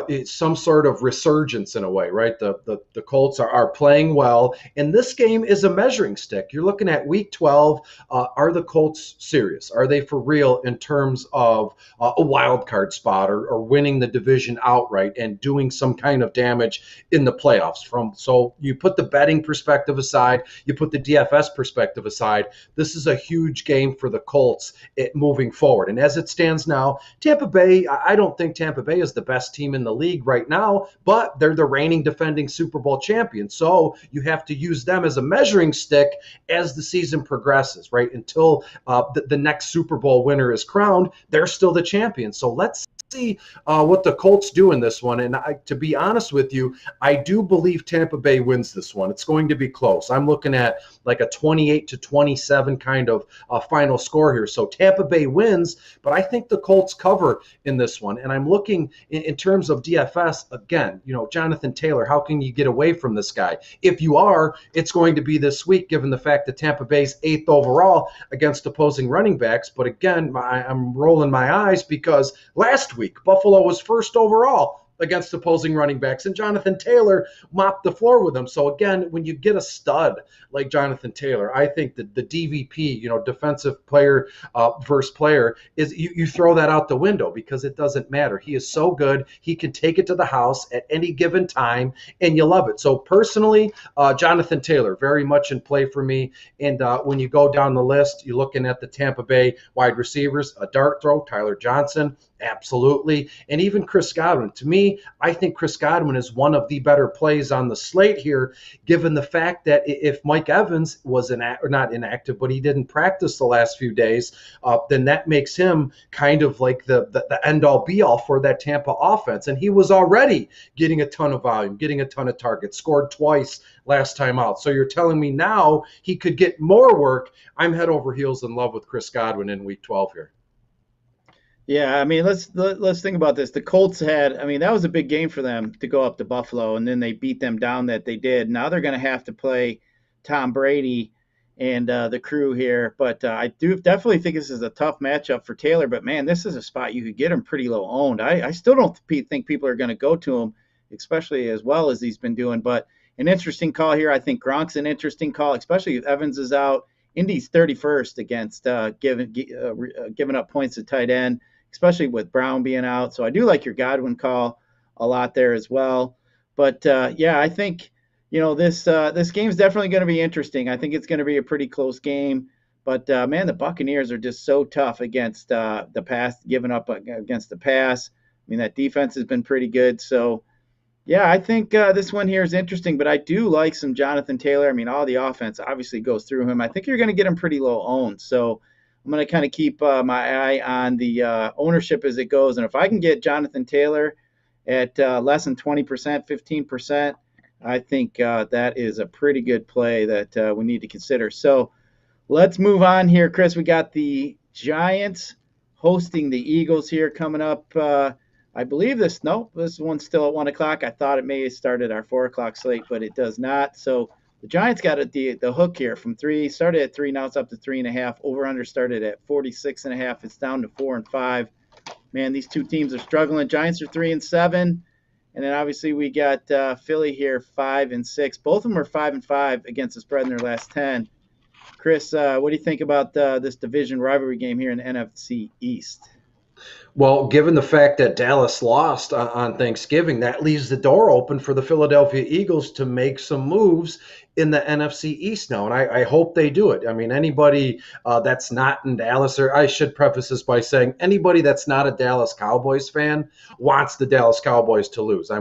it's some sort of resurgence in a way, right? The Colts are playing well, and this game is a measuring stick. You're looking at Week 12. Are the Colts serious? Are they for real in terms of a wild card spot or winning the division outright and doing some kind of damage in the playoffs? So you put the betting perspective aside, you put the DFS perspective aside. This is a huge game for the Colts moving forward. And as it stands now, Tampa Bay, I don't think Tampa Bay is the best team in the league right now, but they're the reigning defending Super Bowl champions. So you have to use them as a measuring stick as the season progresses, right? Until the next Super Bowl winner is crowned, they're still the champions. So let's see what the Colts do in this one. And to be honest with you, I do believe Tampa Bay wins this one. It's going to be close. I'm looking at like a 28-27 kind of final score here. So Tampa Bay wins, but I think the Colts cover in this one. And I'm looking in terms of DFS, again, Jonathan Taylor, how can you get away from this guy? If you are, it's going to be this week, given the fact that Tampa Bay's 8th overall against opposing running backs. But again, I'm rolling my eyes because last week, Buffalo was 1st overall against opposing running backs, and Jonathan Taylor mopped the floor with them. So again, when you get a stud like Jonathan Taylor, I think that the DVP, defensive player versus player, is you throw that out the window because it doesn't matter. He is so good. He can take it to the house at any given time, and you love it. So personally, Jonathan Taylor, very much in play for me. And when you go down the list, you're looking at the Tampa Bay wide receivers, a dart throw, Tyler Johnson, absolutely. And even Chris Godwin. To me, I think Chris Godwin is one of the better plays on the slate here, given the fact that if Mike Evans was not inactive, but he didn't practice the last few days, then that makes him kind of like the end-all be-all for that Tampa offense. And he was already getting a ton of volume, getting a ton of targets, scored twice last time out. So you're telling me now he could get more work. I'm head over heels in love with Chris Godwin in Week 12 here. Yeah, I mean, let's think about this. The Colts that was a big game for them to go up to Buffalo, and then they beat them down that they did. Now they're going to have to play Tom Brady and the crew here. But I do definitely think this is a tough matchup for Taylor. But, man, this is a spot you could get him pretty low owned. I still don't think people are going to go to him, especially as well as he's been doing. But an interesting call here. I think Gronk's an interesting call, especially if Evans is out. Indy's 31st against giving up points to tight end, especially with Brown being out. So I do like your Godwin call a lot there as well. But, I think, this game's definitely going to be interesting. I think it's going to be a pretty close game. But, man, the Buccaneers are just so tough against the pass, giving up against the pass. I mean, that defense has been pretty good. So, yeah, I think this one here is interesting. But I do like some Jonathan Taylor. I mean, all the offense obviously goes through him. I think you're going to get him pretty low owned. So, I'm going to kind of keep my eye on the ownership as it goes. And if I can get Jonathan Taylor at less than 20%, 15%, I think that is a pretty good play that we need to consider. So let's move on here, Chris. We got the Giants hosting the Eagles here coming up. I believe this one's still at 1 o'clock. I thought it may have started our 4 o'clock slate, but it does not. So the Giants got the hook here from 3, started at 3, now it's up to 3.5. Over-under started at 46.5. It's down to 4 and 5. Man, these two teams are struggling. Giants are 3 and 7. And then obviously we got Philly here 5 and 6. Both of them are 5 and 5 against the spread in their last 10. Chris, what do you think about this division rivalry game here in the NFC East? Well, given the fact that Dallas lost on Thanksgiving, that leaves the door open for the Philadelphia Eagles to make some moves in the NFC East now, and I hope they do it. I mean, anybody that's not in Dallas, or I should preface this by saying anybody that's not a Dallas Cowboys fan wants the Dallas Cowboys to lose. I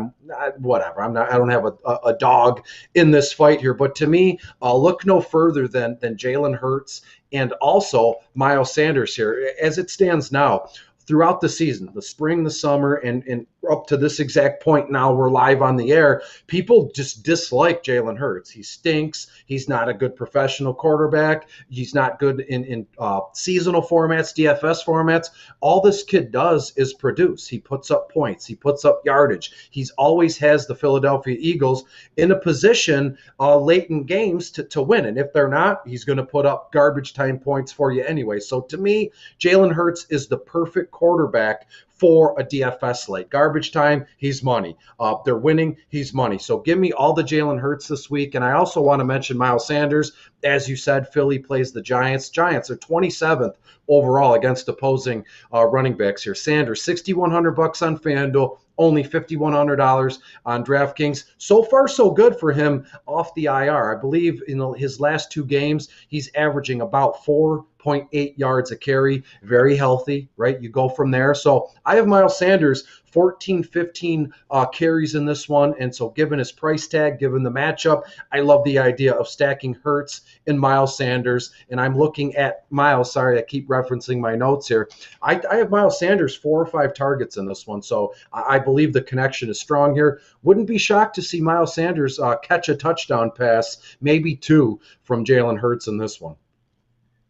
don't have a dog in this fight here, but to me, look no further than Jalen Hurts and also Miles Sanders here. As it stands now, throughout the season, the spring, the summer, and up to this exact point now we're live on the air, people just dislike Jalen Hurts. He stinks. He's not a good professional quarterback. He's not good in seasonal formats, DFS formats. All this kid does is produce. He puts up points. He puts up yardage. He's always has the Philadelphia Eagles in a position late in games to win. And if they're not, he's going to put up garbage time points for you anyway. So to me, Jalen Hurts is the perfect quarterback for a DFS slate. Garbage time, he's money. They're winning, he's money. So give me all the Jalen Hurts this week. And I also want to mention Miles Sanders. As you said, Philly plays the Giants. Giants are 27th overall against opposing running backs here. Sanders, $6,100 on FanDuel, only $5,100 on DraftKings. So far, so good for him off the IR. I believe in his last 2 games, he's averaging about 4 8.8 yards a carry, very healthy, right? You go from there. So I have Miles Sanders 14, 15 carries in this one. And so given his price tag, given the matchup, I love the idea of stacking Hurts and Miles Sanders. And I'm looking at Miles. Sorry, I keep referencing my notes here. I have Miles Sanders 4 or 5 targets in this one. So I believe the connection is strong here. Wouldn't be shocked to see Miles Sanders catch a touchdown pass, maybe 2 from Jalen Hurts in this one.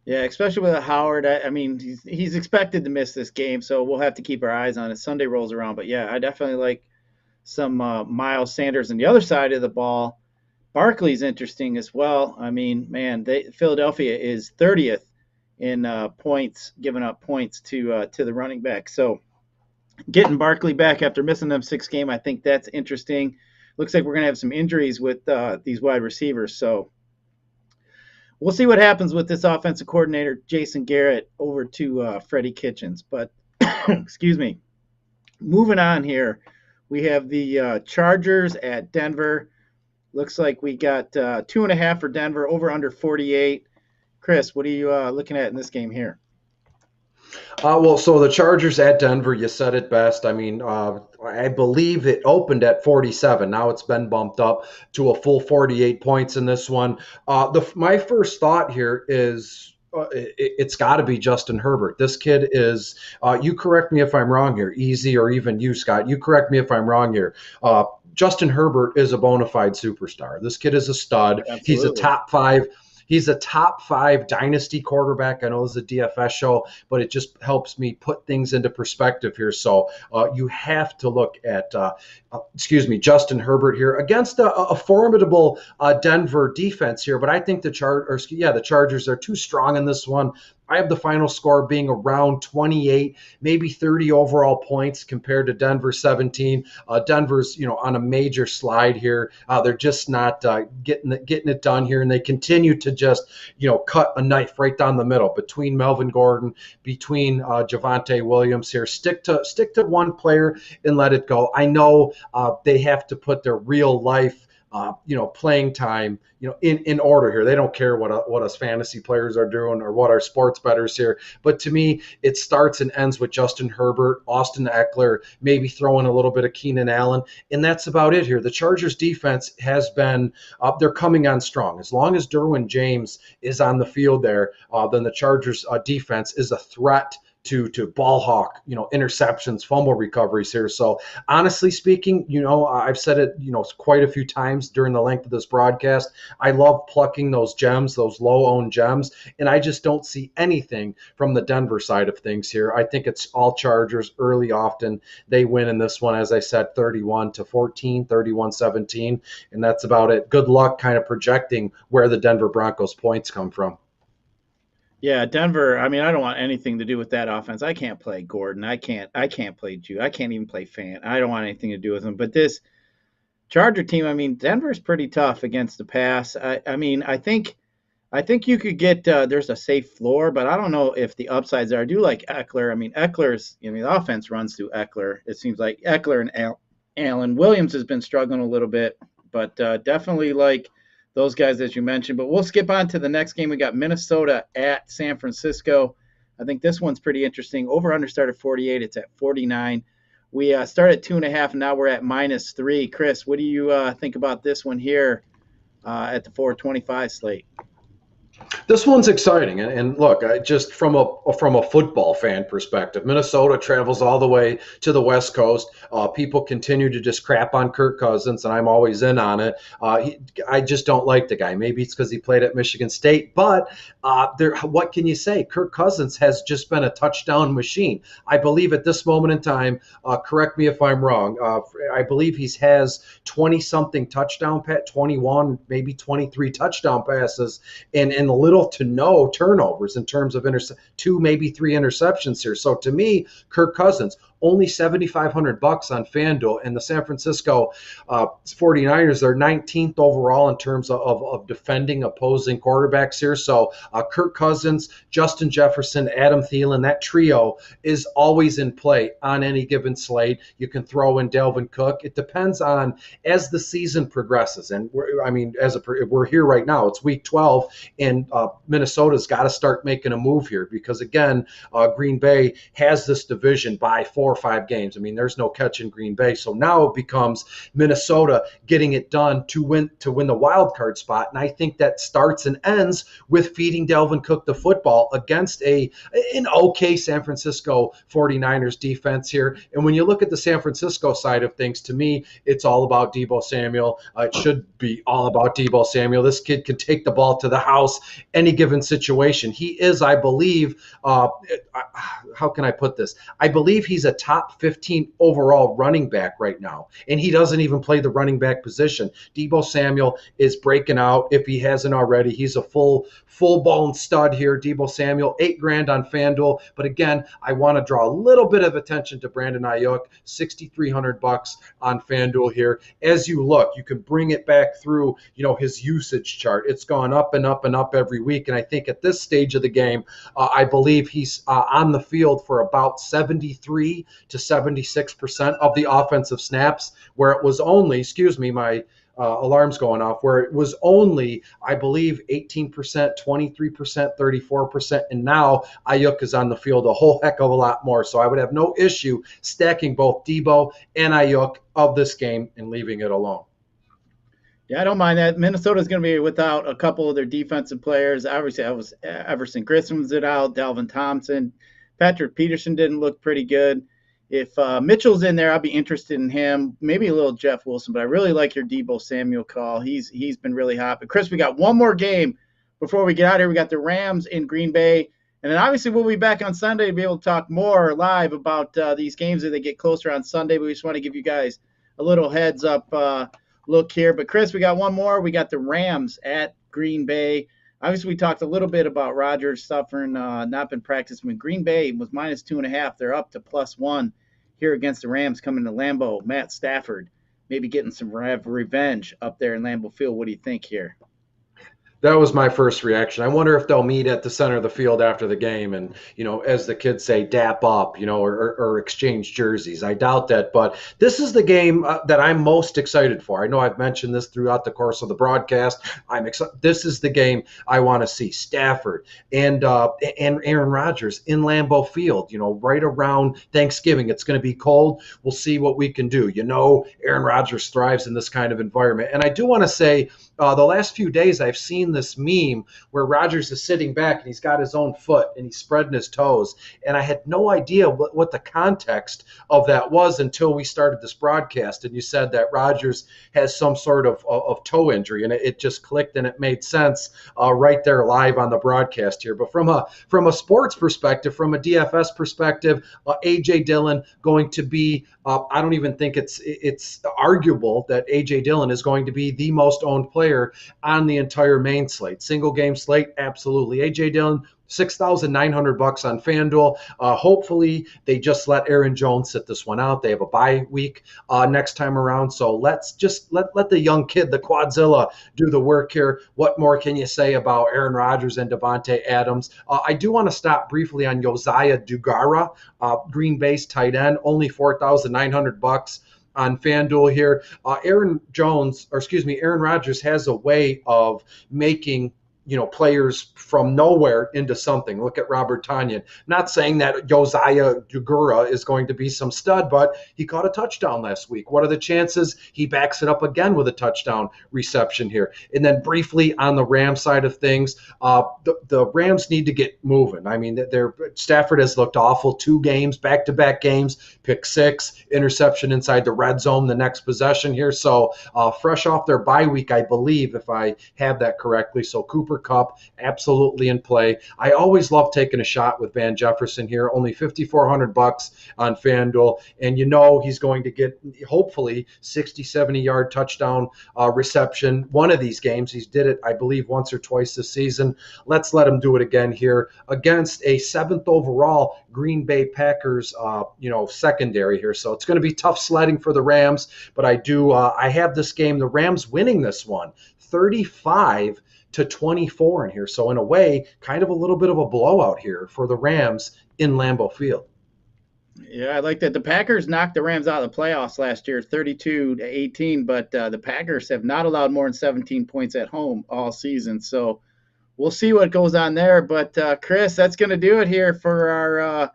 Yeah, especially with Howard. I mean, he's expected to miss this game, so we'll have to keep our eyes on it. Sunday rolls around, but yeah, I definitely like some Miles Sanders. On the other side of the ball, Barkley's interesting as well. I mean, man, Philadelphia is 30th in points, giving up points to the running back. So getting Barkley back after missing them 6 games, I think that's interesting. Looks like we're going to have some injuries with these wide receivers, so we'll see what happens with this offensive coordinator, Jason Garrett, over to Freddie Kitchens. But, excuse me, moving on here, we have the Chargers at Denver. Looks like we got 2.5 for Denver, over under 48. Chris, what are you looking at in this game here? Well, so the Chargers at Denver, you said it best. I mean, I believe it opened at 47. Now it's been bumped up to a full 48 points in this one. My first thought here is it's got to be Justin Herbert. This kid is, you correct me if I'm wrong here, Easy, or even you, Scott, you correct me if I'm wrong here. Justin Herbert is a bona fide superstar. This kid is a stud. Absolutely. He's a top 5. He's a top 5 dynasty quarterback. I know this is a DFS show, but it just helps me put things into perspective here. So you have to look at, Justin Herbert here against a formidable Denver defense here. But I think the Chargers are too strong in this one. I have the final score being around 28, maybe 30 overall points compared to Denver 17. Denver's, on a major slide here. They're just not getting it done here, and they continue to just, cut a knife right down the middle between Melvin Gordon, between Javonte Williams here. Stick to one player and let it go. I know they have to put their real life playing time, in order here. They don't care what us fantasy players are doing or what our sports bettors here. But to me, it starts and ends with Justin Herbert, Austin Eckler, maybe throwing a little bit of Keenan Allen. And that's about it here. The Chargers defense has been, they're coming on strong. As long as Derwin James is on the field there, then the Chargers defense is a threat to ball hawk, interceptions, fumble recoveries here. So honestly speaking, I've said it, quite a few times during the length of this broadcast. I love plucking those gems, those low-owned gems, and I just don't see anything from the Denver side of things here. I think it's all Chargers early often. They win in this one, as I said, 31-14, 31-17, and that's about it. Good luck kind of projecting where the Denver Broncos points come from. Yeah, Denver, I mean, I don't want anything to do with that offense. I can't play Gordon. I can't play Jew. I can't even play Fant. I don't want anything to do with them. But this Charger team, I mean, Denver's pretty tough against the pass. I think you could get there's a safe floor, but I don't know if the upsides are. I do like Eckler. I mean, Eckler's, the offense runs through Eckler. It seems like Eckler and Allen. Williams has been struggling a little bit, but definitely like those guys that you mentioned. But we'll skip on to the next game. We got Minnesota at San Francisco. I think this one's pretty interesting. Over-under started 48. It's at 49. We started at 2.5, and now we're at -3. Chris, what do you think about this one here at the 425 slate? This one's exciting, and look, just from a football fan perspective, Minnesota travels all the way to the West Coast. People continue to just crap on Kirk Cousins, and I'm always in on it. I just don't like the guy. Maybe it's because he played at Michigan State, but what can you say? Kirk Cousins has just been a touchdown machine. I believe at this moment in time, correct me if I'm wrong, I believe he has 20-something touchdown, 21, maybe 23 touchdown passes, and little to no turnovers in terms of 2, maybe 3 interceptions here. So to me, Kirk Cousins, only $7,500 on FanDuel. And the San Francisco 49ers are 19th overall in terms of defending opposing quarterbacks here. So Kirk Cousins, Justin Jefferson, Adam Thielen, that trio is always in play on any given slate. You can throw in Dalvin Cook. It depends on as the season progresses. And we're here right now. It's week 12, and Minnesota's got to start making a move here because, again, Green Bay has this division by 4 or 5 games. I mean, there's no catching Green Bay. So now it becomes Minnesota getting it done to win the wild card spot. And I think that starts and ends with feeding Dalvin Cook the football against an okay San Francisco 49ers defense here. And when you look at the San Francisco side of things, to me, it's all about Deebo Samuel. It should be all about Deebo Samuel. This kid can take the ball to the house any given situation. He is, I believe, how can I put this? I believe he's a top 15 overall running back right now, and he doesn't even play the running back position. Deebo Samuel is breaking out. If he hasn't already, he's a full-blown stud here. Deebo Samuel, $8,000 on FanDuel. But again, I want to draw a little bit of attention to Brandon Ayuk, $6,300 on FanDuel here. As you look, you can bring it back through, his usage chart. It's gone up and up and up every week. And I think at this stage of the game, I believe he's on the field for about 73 to 76% of the offensive snaps, where it was only, my alarm's going off, where it was only, I believe, 18%, 23%, 34%, and now Ayuk is on the field a whole heck of a lot more. So I would have no issue stacking both Deebo and Ayuk of this game and leaving it alone. Yeah, I don't mind that. Minnesota's going to be without a couple of their defensive players. Obviously, Everson Grisham's out, Dalvin Thompson. Patrick Peterson didn't look pretty good. If Mitchell's in there, I'll be interested in him. Maybe a little Jeff Wilson, but I really like your Deebo Samuel call. He's been really hot. But, Chris, we got one more game before we get out of here. We got the Rams in Green Bay. And then, obviously, we'll be back on Sunday to be able to talk more live about these games as they get closer on Sunday. But we just want to give you guys a little heads-up look here. But, Chris, we got one more. We got the Rams at Green Bay. Obviously, we talked a little bit about Rodgers suffering, not been practicing. When Green Bay was minus 2.5, they're up to +1 here against the Rams coming to Lambeau. Matt Stafford maybe getting some revenge up there in Lambeau Field. What do you think here? That was my first reaction. I wonder if they'll meet at the center of the field after the game and, as the kids say, dap up, or exchange jerseys. I doubt that. But this is the game that I'm most excited for. I know I've mentioned this throughout the course of the broadcast. I'm excited. This is the game I want to see. Stafford and Aaron Rodgers in Lambeau Field, right around Thanksgiving. It's going to be cold. We'll see what we can do. Aaron Rodgers thrives in this kind of environment. And I do want to say the last few days I've seen this meme where Rodgers is sitting back and he's got his own foot and he's spreading his toes. And I had no idea what the context of that was until we started this broadcast. And you said that Rodgers has some sort of toe injury, and it just clicked and it made sense right there live on the broadcast here. But from a sports perspective, from a DFS perspective, A.J. Dillon going to be I don't even think it's arguable that A.J. Dillon is going to be the most owned player on the entire main slate. Single game slate, absolutely. A.J. Dillon, $6,900 on FanDuel. Hopefully, they just let Aaron Jones sit this one out. They have a bye week next time around. So let's just let the young kid, the Quadzilla, do the work here. What more can you say about Aaron Rodgers and Devontae Adams? I do want to stop briefly on Josiah Dugara, Green Bay's tight end, only $4,900 on FanDuel here. Aaron Rodgers has a way of making players from nowhere into something. Look at Robert Tonyan. Not saying that Josiah Dugura is going to be some stud, but he caught a touchdown last week. What are the chances he backs it up again with a touchdown reception here? And then briefly on the Rams side of things, the Rams need to get moving. I mean, Stafford has looked awful. 2 games, back-to-back games, pick 6, interception inside the red zone the next possession here. So fresh off their bye week, I believe, if I have that correctly. So Cooper Cooper Kupp, absolutely in play. I always love taking a shot with Van Jefferson here, only $5,400 on FanDuel. And he's going to get, hopefully, 60, 70-yard touchdown reception one of these games. He's did it, I believe, once or twice this season. Let's let him do it again here against a 7th overall Green Bay Packers, secondary here. So it's going to be tough sledding for the Rams, but I have this game, the Rams winning this one, 35-24 in here. So in a way, kind of a little bit of a blowout here for the Rams in Lambeau Field. Yeah, I like that. The Packers knocked the Rams out of the playoffs last year, 32-18, but the Packers have not allowed more than 17 points at home all season. So we'll see what goes on there. But, Chris, that's going to do it here for our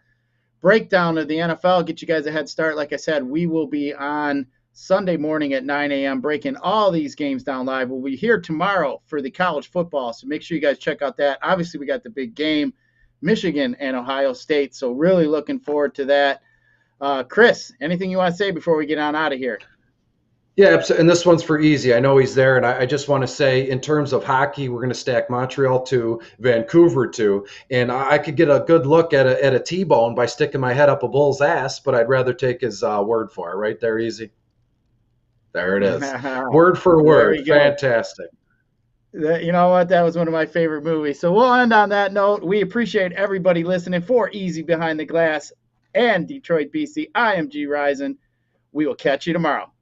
breakdown of the NFL. Get you guys a head start. Like I said, we will be on Sunday morning at 9 a.m. breaking all these games down live. We'll be here tomorrow for the college football, so make sure you guys check out that. Obviously, we got the big game, Michigan and Ohio State, so really looking forward to that. Chris, anything you want to say before we get on out of here? Yeah, and this one's for Easy. I know he's there, and I just want to say, in terms of hockey, we're going to stack Montreal 2, Vancouver 2, and I could get a good look at a T-bone by sticking my head up a Bull's ass, but I'd rather take his word for it. Right there, Easy. There it is. Word for word. Fantastic. You know what? That was one of my favorite movies. So we'll end on that note. We appreciate everybody listening. For Easy Behind the Glass and Detroit BC, I am G. Risen. We will catch you tomorrow.